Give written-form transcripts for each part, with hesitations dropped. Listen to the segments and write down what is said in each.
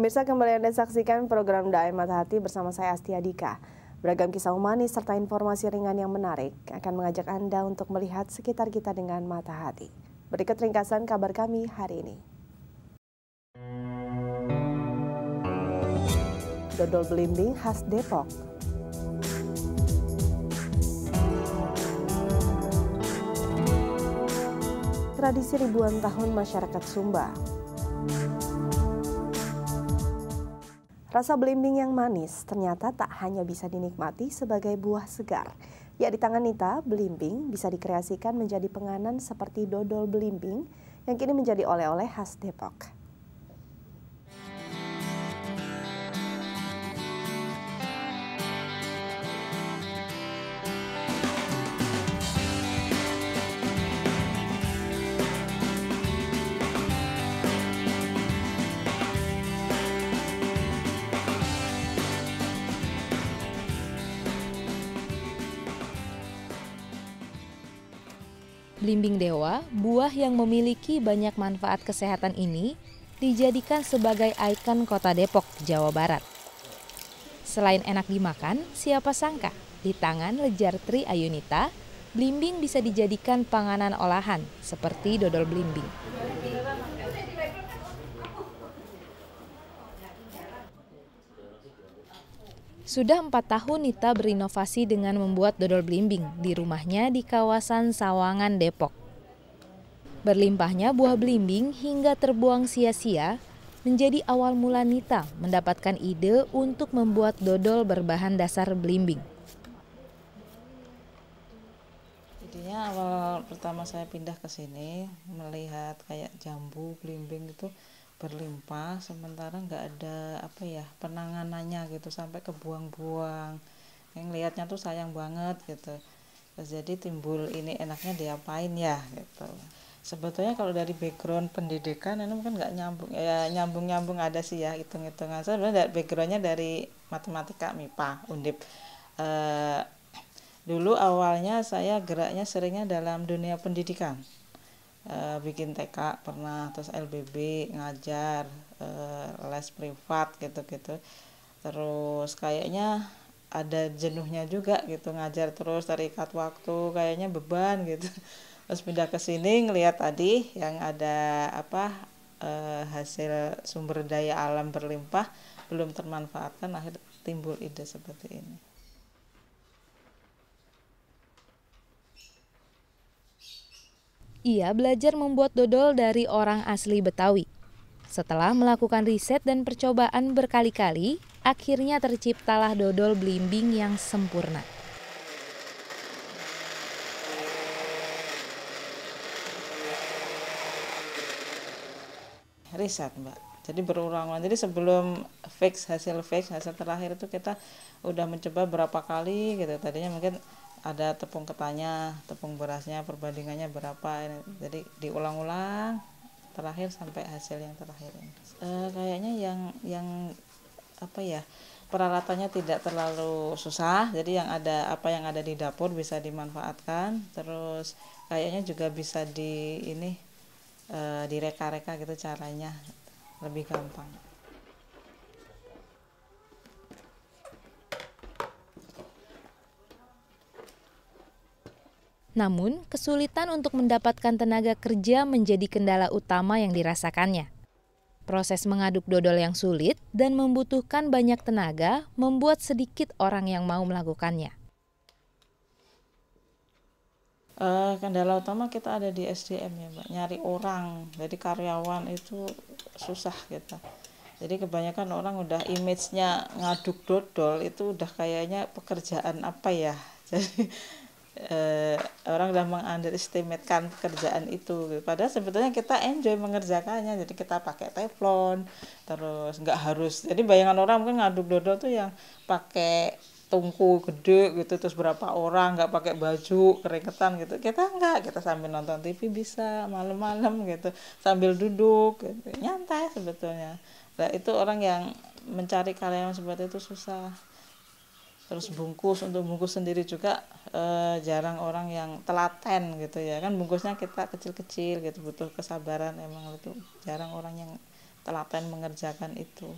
Pemirsa, kembali Anda saksikan program Daai Mata Hati bersama saya Astia Dika. Beragam kisah humanis serta informasi ringan yang menarik akan mengajak Anda untuk melihat sekitar kita dengan mata hati. Berikut ringkasan kabar kami hari ini. Dodol belimbing khas Depok. Tradisi ribuan tahun masyarakat Sumba. Rasa belimbing yang manis ternyata tak hanya bisa dinikmati sebagai buah segar. Ya, di tangan Nita, belimbing bisa dikreasikan menjadi penganan seperti dodol belimbing yang kini menjadi oleh-oleh khas Depok. Belimbing dewa, buah yang memiliki banyak manfaat kesehatan ini dijadikan sebagai ikon kota Depok, Jawa Barat. Selain enak dimakan, siapa sangka di tangan Lejartri Ayunita, belimbing bisa dijadikan panganan olahan seperti dodol belimbing. Sudah 4 tahun Nita berinovasi dengan membuat dodol belimbing di rumahnya di kawasan Sawangan, Depok. Berlimpahnya buah belimbing hingga terbuang sia-sia menjadi awal mula Nita mendapatkan ide untuk membuat dodol berbahan dasar belimbing. Intinya awal pertama saya pindah ke sini melihat kayak jambu belimbing itu berlimpah, sementara nggak ada penanganannya gitu sampai kebuang-buang. Yang lihatnya tuh sayang banget gitu. Terus jadi timbul ini enaknya diapain ya gitu. Sebetulnya kalau dari background pendidikan ini mungkin nggak nyambung, ya nyambung ada sih ya hitung-hitungan. Sebenarnya backgroundnya dari matematika MIPA Undip. Dulu awalnya saya geraknya seringnya dalam dunia pendidikan. Bikin TK pernah, terus LBB ngajar, les privat gitu-gitu. Terus kayaknya ada jenuhnya juga gitu, ngajar terus terikat waktu, kayaknya beban gitu. Terus pindah ke sini ngelihat tadi yang ada hasil sumber daya alam berlimpah belum termanfaatkan, akhirnya timbul ide seperti ini. Ia belajar membuat dodol dari orang asli Betawi. Setelah melakukan riset dan percobaan berkali-kali, akhirnya terciptalah dodol belimbing yang sempurna. Riset, Mbak. Jadi berulang-ulang. Jadi sebelum hasil terakhir itu kita udah mencoba berapa kali gitu. Tadinya mungkin ada tepung ketannya, tepung berasnya, perbandingannya berapa ini. Jadi diulang-ulang terakhir sampai hasil yang terakhir ini. Kayaknya yang peralatannya tidak terlalu susah. Jadi yang ada di dapur bisa dimanfaatkan. Terus kayaknya juga bisa direka-reka gitu caranya, lebih gampang. Namun, kesulitan untuk mendapatkan tenaga kerja menjadi kendala utama yang dirasakannya. Proses mengaduk dodol yang sulit dan membutuhkan banyak tenaga membuat sedikit orang yang mau melakukannya. Kendala utama kita ada di SDM ya, Mbak. Nyari orang, jadi karyawan itu susah gitu. Jadi kebanyakan orang udah image-nya ngaduk dodol itu udah kayaknya pekerjaan apa ya. Jadi orang udah meng-underestimate-kan pekerjaan itu. Padahal sebetulnya kita enjoy mengerjakannya. Jadi kita pakai teflon, terus nggak harus. Jadi bayangan orang mungkin ngaduk dodol tuh yang pakai tungku gede gitu, terus berapa orang nggak pakai baju keringetan gitu. Kita enggak, kita sambil nonton TV bisa malam-malam gitu, sambil duduk gitu. Nyantai sebetulnya. Nah, itu orang yang mencari karyawan seperti itu susah. Terus untuk bungkus sendiri juga jarang orang yang telaten gitu ya, kan bungkusnya kita kecil-kecil gitu, butuh kesabaran, emang itu jarang orang yang telaten mengerjakan itu.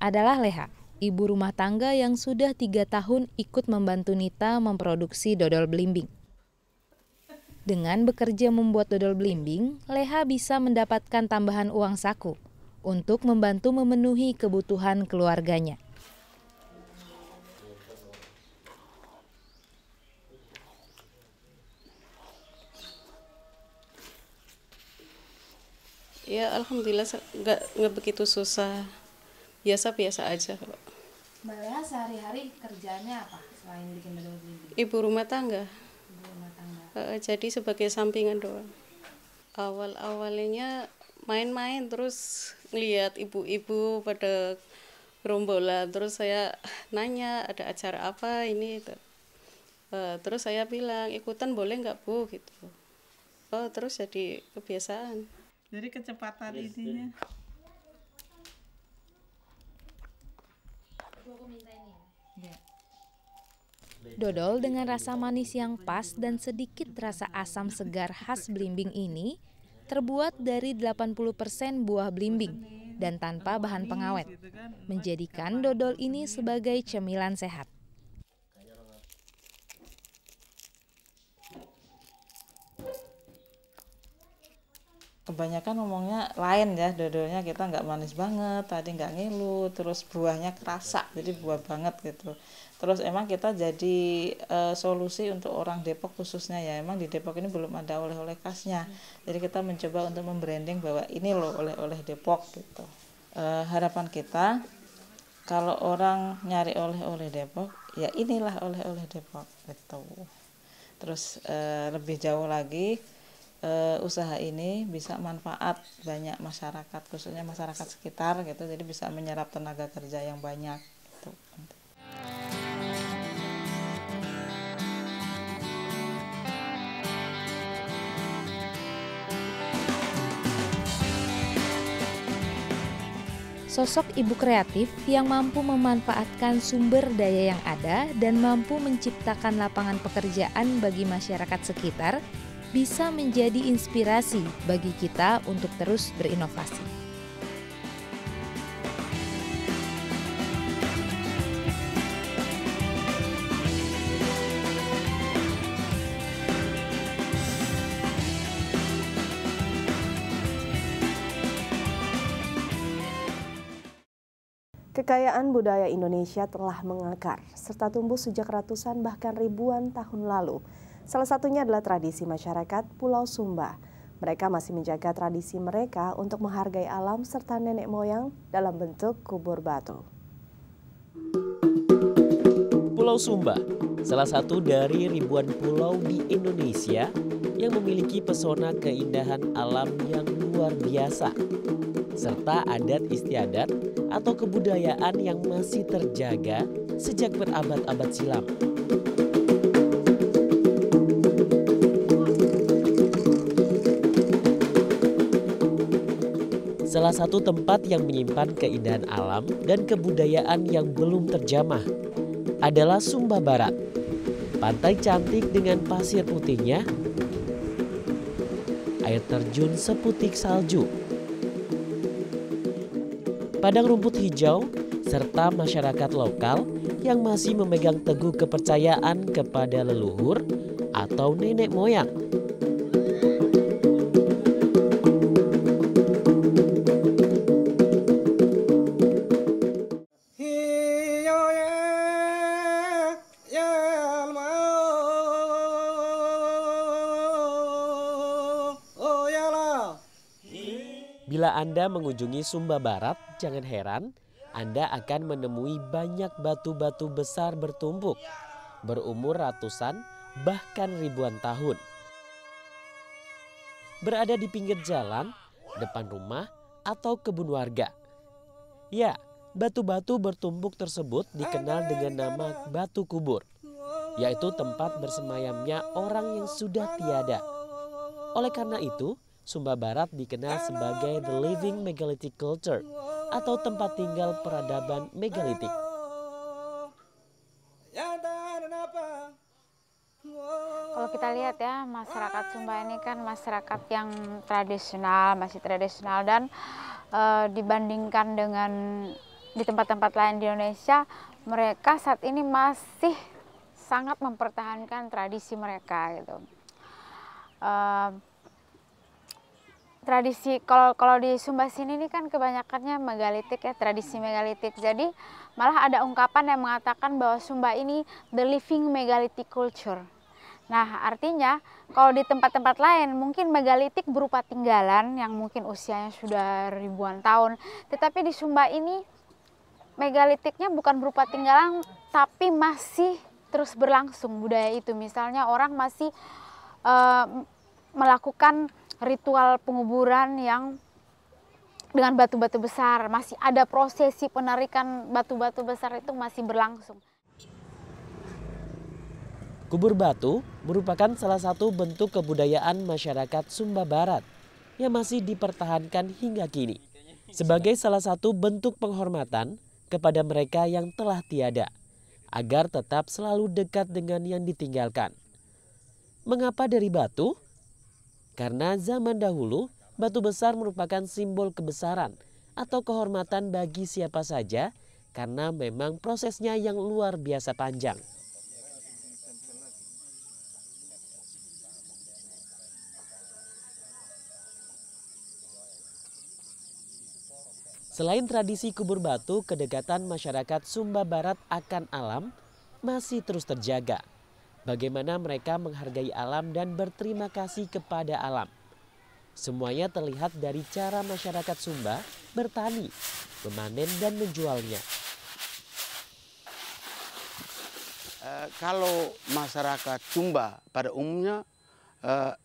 adalah Leha, ibu rumah tangga yang sudah 3 tahun ikut membantu Nita memproduksi dodol belimbing. Dengan bekerja membuat dodol belimbing, Leha bisa mendapatkan tambahan uang saku untuk membantu memenuhi kebutuhan keluarganya. Ya alhamdulillah nggak begitu susah, biasa-biasa aja. Mbak Leha sehari-hari kerjaannya apa selain bikin dodol belimbing? Ibu rumah tangga. Ibu rumah tangga. Jadi sebagai sampingan doang. Awalnya main-main, terus ngeliat ibu-ibu pada gerombolan, terus saya nanya ada acara apa ini, terus saya bilang ikutan boleh nggak Bu gitu. Terus jadi kebiasaan. Jadi kecepatan ininya. Dodol dengan rasa manis yang pas dan sedikit rasa asam segar khas belimbing ini terbuat dari 80% buah belimbing dan tanpa bahan pengawet, menjadikan dodol ini sebagai cemilan sehat. Kebanyakan ngomongnya lain ya, dodolnya kita nggak manis banget, tadi nggak ngilu, terus buahnya kerasa, jadi buah banget gitu. Terus emang kita jadi solusi untuk orang Depok khususnya ya, emang di Depok ini belum ada oleh-oleh khasnya, jadi kita mencoba untuk membranding bahwa ini loh oleh-oleh Depok gitu. Harapan kita kalau orang nyari oleh-oleh Depok, ya inilah oleh-oleh Depok gitu. Terus lebih jauh lagi, usaha ini bisa manfaat banyak masyarakat, khususnya masyarakat sekitar gitu, jadi bisa menyerap tenaga kerja yang banyak gitu. Sosok ibu kreatif yang mampu memanfaatkan sumber daya yang ada dan mampu menciptakan lapangan pekerjaan bagi masyarakat sekitar bisa menjadi inspirasi bagi kita untuk terus berinovasi. Kekayaan budaya Indonesia telah mengakar serta tumbuh sejak ratusan bahkan ribuan tahun lalu. Salah satunya adalah tradisi masyarakat Pulau Sumba. Mereka masih menjaga tradisi mereka untuk menghargai alam serta nenek moyang dalam bentuk kubur batu. Pulau Sumba, salah satu dari ribuan pulau di Indonesia yang memiliki pesona keindahan alam yang luar biasa, serta adat istiadat atau kebudayaan yang masih terjaga sejak berabad-abad silam. Salah satu tempat yang menyimpan keindahan alam dan kebudayaan yang belum terjamah adalah Sumba Barat. Pantai cantik dengan pasir putihnya, air terjun seputih salju, padang rumput hijau, serta masyarakat lokal yang masih memegang teguh kepercayaan kepada leluhur atau nenek moyang. Bila Anda mengunjungi Sumba Barat, jangan heran Anda akan menemui banyak batu-batu besar bertumpuk, berumur ratusan bahkan ribuan tahun. Berada di pinggir jalan, depan rumah, atau kebun warga. Ya, batu-batu bertumpuk tersebut dikenal dengan nama batu kubur, yaitu tempat bersemayamnya orang yang sudah tiada. Oleh karena itu, Sumba Barat dikenal sebagai The Living Megalithic Culture atau tempat tinggal peradaban megalitik. Kalau kita lihat ya, masyarakat Sumba ini kan masyarakat yang tradisional, masih tradisional, dan dibandingkan dengan di tempat-tempat lain di Indonesia, mereka saat ini masih sangat mempertahankan tradisi mereka gitu. Tradisi kalau di Sumba sini ini kan kebanyakannya megalitik ya, tradisi megalitik. Jadi malah ada ungkapan yang mengatakan bahwa Sumba ini the living megalithic culture. Nah, artinya kalau di tempat-tempat lain mungkin megalitik berupa tinggalan yang mungkin usianya sudah ribuan tahun, tetapi di Sumba ini megalitiknya bukan berupa tinggalan tapi masih terus berlangsung budaya itu. Misalnya orang masih melakukan ritual penguburan yang dengan batu-batu besar, masih ada prosesi penarikan batu-batu besar itu masih berlangsung. Kubur batu merupakan salah satu bentuk kebudayaan masyarakat Sumba Barat yang masih dipertahankan hingga kini sebagai salah satu bentuk penghormatan kepada mereka yang telah tiada agar tetap selalu dekat dengan yang ditinggalkan. Mengapa dari batu? Karena zaman dahulu batu besar merupakan simbol kebesaran atau kehormatan bagi siapa saja karena memang prosesnya yang luar biasa panjang. Selain tradisi kubur batu, kedekatan masyarakat Sumba Barat akan alam masih terus terjaga. Bagaimana mereka menghargai alam dan berterima kasih kepada alam. Semuanya terlihat dari cara masyarakat Sumba bertani, memanen dan menjualnya. Kalau masyarakat Sumba pada umumnya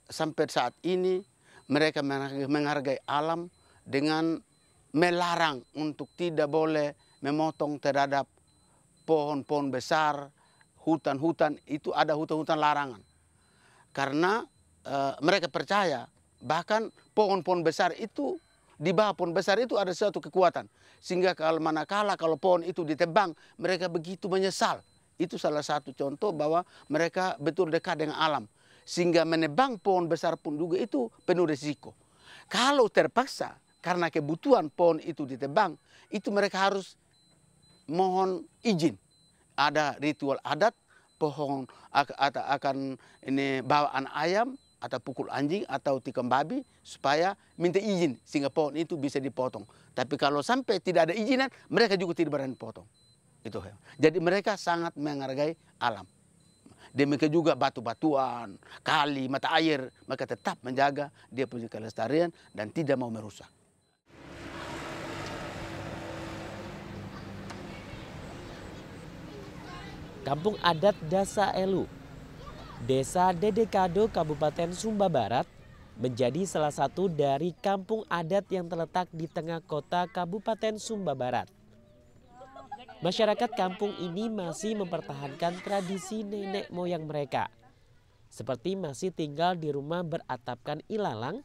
sampai saat ini mereka menghargai alam dengan melarang untuk tidak boleh memotong terhadap pohon-pohon besar, hutan-hutan, itu ada hutan-hutan larangan. Karena mereka percaya bahkan pohon-pohon besar itu, di bawah pohon besar itu ada suatu kekuatan. Sehingga manakala kalau pohon itu ditebang, mereka begitu menyesal. Itu salah satu contoh bahwa mereka betul dekat dengan alam. Sehingga menebang pohon besar pun juga itu penuh risiko. Kalau terpaksa karena kebutuhan pohon itu ditebang, itu mereka harus mohon izin. Ada ritual adat, pohon akan ini bawaan ayam atau pukul anjing atau tikam babi supaya minta izin sehingga pohon itu bisa dipotong. Tapi kalau sampai tidak ada izinan, mereka juga tidak berani potong. Itu. Jadi mereka sangat menghargai alam. Demikian juga batu-batuan, kali, mata air, mereka tetap menjaga dia punya kelestarian dan tidak mau merusak. Kampung Adat Dasa Elu, Desa Dedekado, Kabupaten Sumba Barat, menjadi salah satu dari kampung adat yang terletak di tengah kota Kabupaten Sumba Barat. Masyarakat kampung ini masih mempertahankan tradisi nenek moyang mereka, seperti masih tinggal di rumah beratapkan ilalang,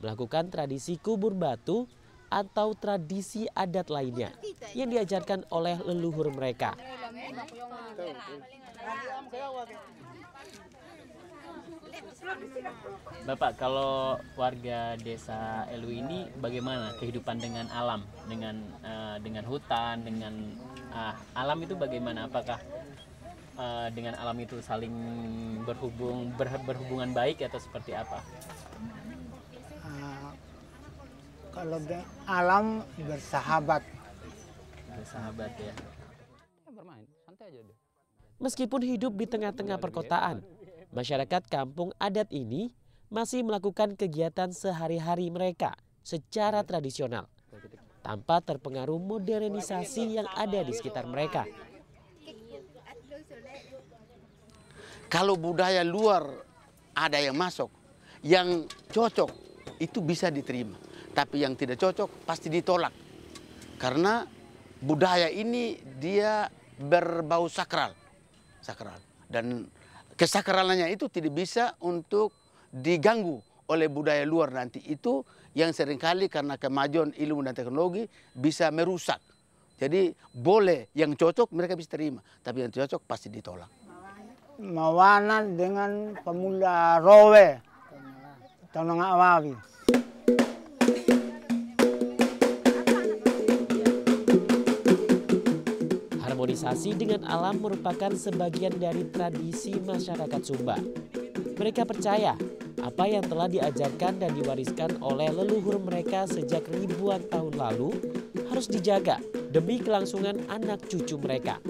melakukan tradisi kubur batu, atau tradisi adat lainnya yang diajarkan oleh leluhur mereka. Bapak, kalau warga desa Elu ini bagaimana kehidupan dengan alam, dengan hutan, dengan alam itu bagaimana? Apakah dengan alam itu saling berhubungan baik atau seperti apa? Kalau alam bersahabat. Bersahabat ya. Meskipun hidup di tengah-tengah perkotaan, masyarakat kampung adat ini masih melakukan kegiatan sehari-hari mereka secara tradisional, tanpa terpengaruh modernisasi yang ada di sekitar mereka. Kalau budaya luar ada yang masuk, yang cocok itu bisa diterima. Tapi yang tidak cocok pasti ditolak. Karena budaya ini dia berbau sakral. Dan kesakralannya itu tidak bisa untuk diganggu oleh budaya luar nanti. Itu yang seringkali karena kemajuan ilmu dan teknologi bisa merusak. Jadi boleh yang cocok mereka bisa terima. Tapi yang cocok pasti ditolak. Mawana dengan pemula Rowe. Tanong Awawi. Harmonisasi dengan alam merupakan sebagian dari tradisi masyarakat Sumba. Mereka percaya apa yang telah diajarkan dan diwariskan oleh leluhur mereka sejak ribuan tahun lalu harus dijaga demi kelangsungan anak cucu mereka.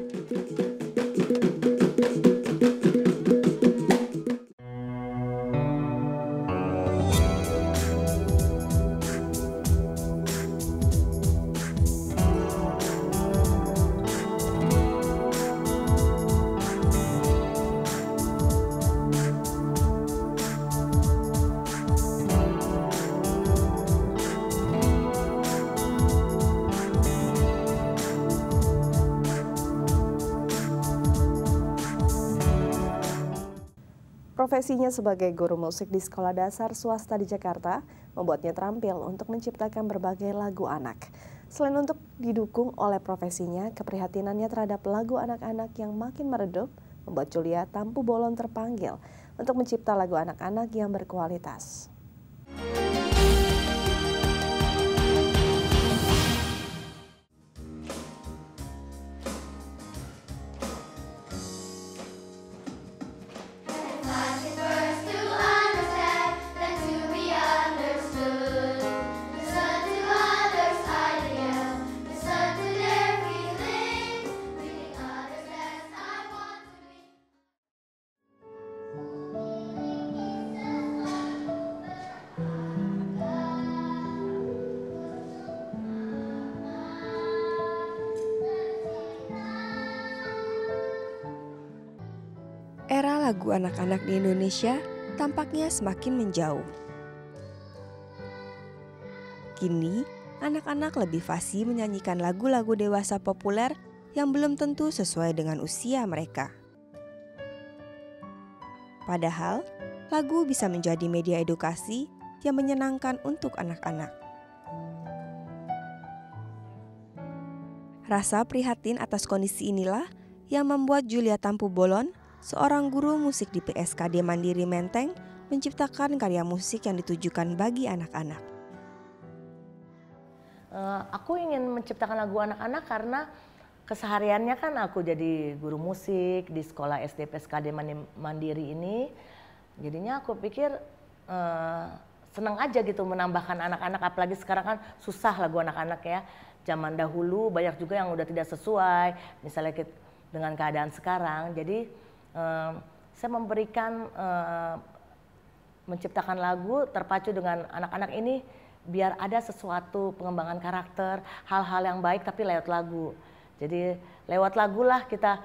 Profesinya sebagai guru musik di sekolah dasar swasta di Jakarta membuatnya terampil untuk menciptakan berbagai lagu anak. Selain untuk didukung oleh profesinya, keprihatinannya terhadap lagu anak-anak yang makin meredup membuat Julia Tampu Bolon terpanggil untuk mencipta lagu anak-anak yang berkualitas. Era lagu anak-anak di Indonesia tampaknya semakin menjauh. Kini, anak-anak lebih fasih menyanyikan lagu-lagu dewasa populer yang belum tentu sesuai dengan usia mereka. Padahal, lagu bisa menjadi media edukasi yang menyenangkan untuk anak-anak. Rasa prihatin atas kondisi inilah yang membuat Julia Tampu Bolon, seorang guru musik di PSKD Mandiri Menteng, menciptakan karya musik yang ditujukan bagi anak-anak. Aku ingin menciptakan lagu anak-anak karena kesehariannya kan aku jadi guru musik di sekolah SD PSKD Mandiri ini. Jadinya aku pikir senang aja gitu menambahkan anak-anak, apalagi sekarang kan susah lagu anak-anak ya. Zaman dahulu banyak juga yang udah tidak sesuai, misalnya dengan keadaan sekarang. Jadi saya memberikan menciptakan lagu terpacu dengan anak-anak ini biar ada sesuatu pengembangan karakter, hal-hal yang baik tapi lewat lagu. Jadi lewat lagu lah kita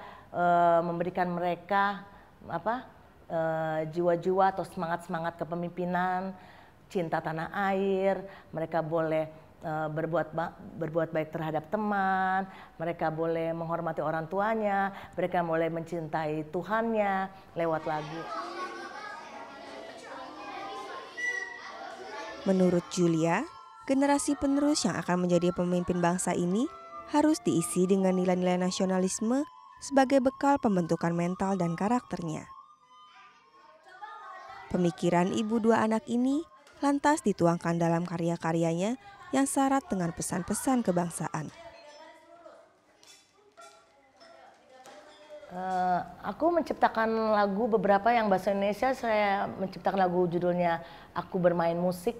memberikan mereka jiwa-jiwa atau semangat-semangat kepemimpinan, cinta tanah air. Mereka boleh berbuat baik terhadap teman, mereka boleh menghormati orang tuanya, mereka boleh mencintai Tuhannya lewat lagu. Menurut Julia, generasi penerus yang akan menjadi pemimpin bangsa ini harus diisi dengan nilai-nilai nasionalisme sebagai bekal pembentukan mental dan karakternya. Pemikiran ibu dua anak ini lantas dituangkan dalam karya-karyanya yang syarat dengan pesan-pesan kebangsaan. Aku menciptakan lagu beberapa yang bahasa Indonesia. Saya menciptakan lagu judulnya Aku Bermain Musik.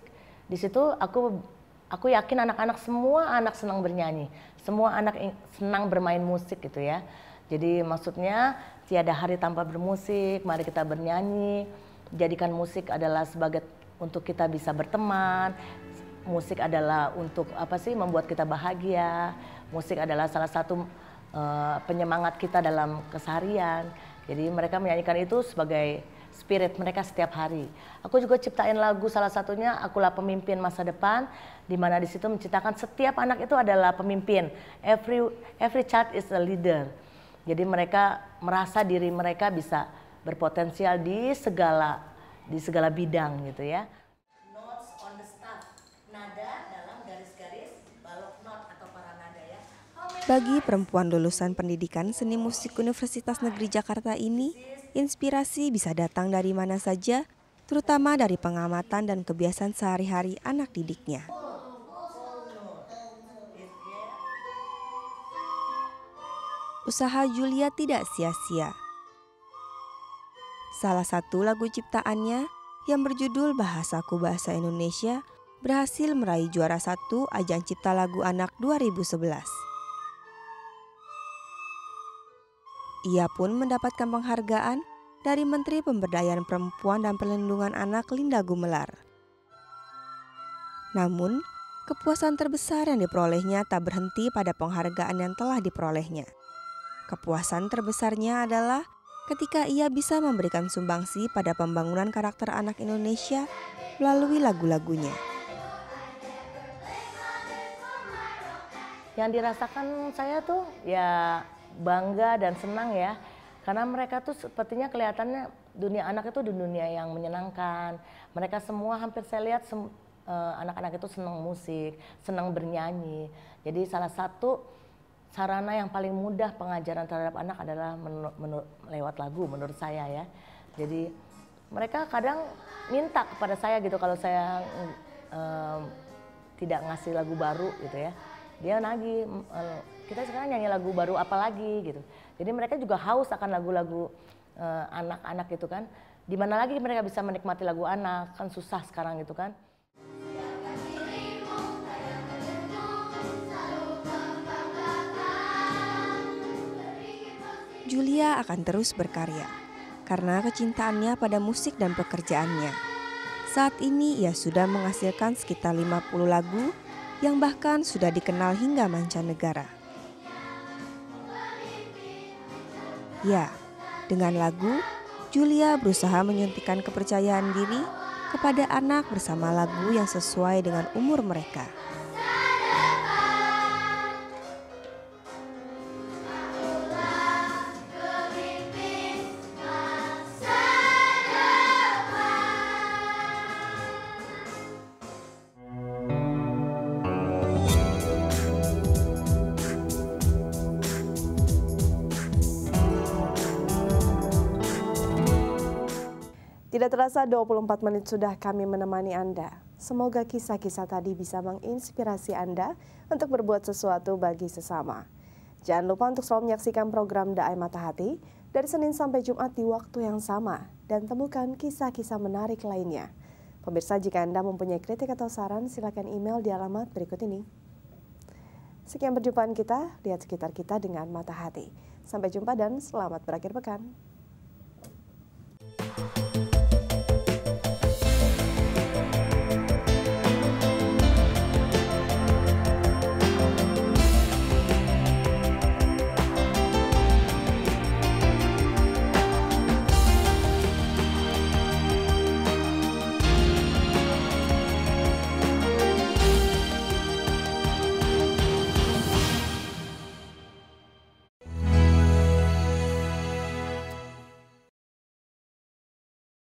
Di situ aku yakin anak-anak, semua anak senang bernyanyi, semua anak senang bermain musik gitu ya. Jadi maksudnya tiada hari tanpa bermusik, mari kita bernyanyi. Jadikan musik adalah sebagai untuk kita bisa berteman. Musik adalah untuk membuat kita bahagia. Musik adalah salah satu penyemangat kita dalam keseharian. Jadi mereka menyanyikan itu sebagai spirit mereka setiap hari. Aku juga ciptain lagu, salah satunya Akulah Pemimpin Masa Depan, di mana di situ menciptakan setiap anak itu adalah pemimpin. Every child is a leader. Jadi mereka merasa diri mereka bisa berpotensial di segala bidang gitu ya. Bagi perempuan lulusan pendidikan seni musik Universitas Negeri Jakarta ini, inspirasi bisa datang dari mana saja, terutama dari pengamatan dan kebiasaan sehari-hari anak didiknya. usaha Julia tidak sia-sia. Salah satu lagu ciptaannya yang berjudul Bahasaku Bahasa Indonesia berhasil meraih juara 1 Ajang Cipta Lagu Anak 2011. Ia pun mendapatkan penghargaan dari Menteri Pemberdayaan Perempuan dan Perlindungan Anak Linda Gumelar. Namun, kepuasan terbesar yang diperolehnya tak berhenti pada penghargaan yang telah diperolehnya. Kepuasan terbesarnya adalah ketika ia bisa memberikan sumbangsi pada pembangunan karakter anak Indonesia melalui lagu-lagunya. Yang dirasakan saya tuh ya bangga dan senang ya. Karena mereka tuh sepertinya kelihatannya dunia anak itu dunia yang menyenangkan. Mereka semua hampir saya lihat anak-anak itu senang musik, senang bernyanyi. Jadi salah satu sarana yang paling mudah pengajaran terhadap anak adalah lewat lagu menurut saya ya. Jadi mereka kadang minta kepada saya gitu kalau saya tidak ngasih lagu baru gitu ya. Dia nagih, kita sekarang nyanyi lagu baru apa lagi gitu. Jadi mereka juga haus akan lagu-lagu anak-anak gitu kan. Di mana lagi mereka bisa menikmati lagu anak, kan susah sekarang gitu kan. Julia akan terus berkarya karena kecintaannya pada musik dan pekerjaannya. Saat ini ia sudah menghasilkan sekitar 50 lagu yang bahkan sudah dikenal hingga mancanegara. Ya, dengan lagu, Julia berusaha menyuntikkan kepercayaan diri kepada anak bersama lagu yang sesuai dengan umur mereka. Tidak terasa 24 menit sudah kami menemani Anda. Semoga kisah-kisah tadi bisa menginspirasi Anda untuk berbuat sesuatu bagi sesama. Jangan lupa untuk selalu menyaksikan program Daai Mata Hati dari Senin sampai Jumat di waktu yang sama dan temukan kisah-kisah menarik lainnya. Pemirsa, jika Anda mempunyai kritik atau saran, silakan email di alamat berikut ini. Sekian perjumpaan kita, lihat sekitar kita dengan mata hati. Sampai jumpa dan selamat berakhir pekan.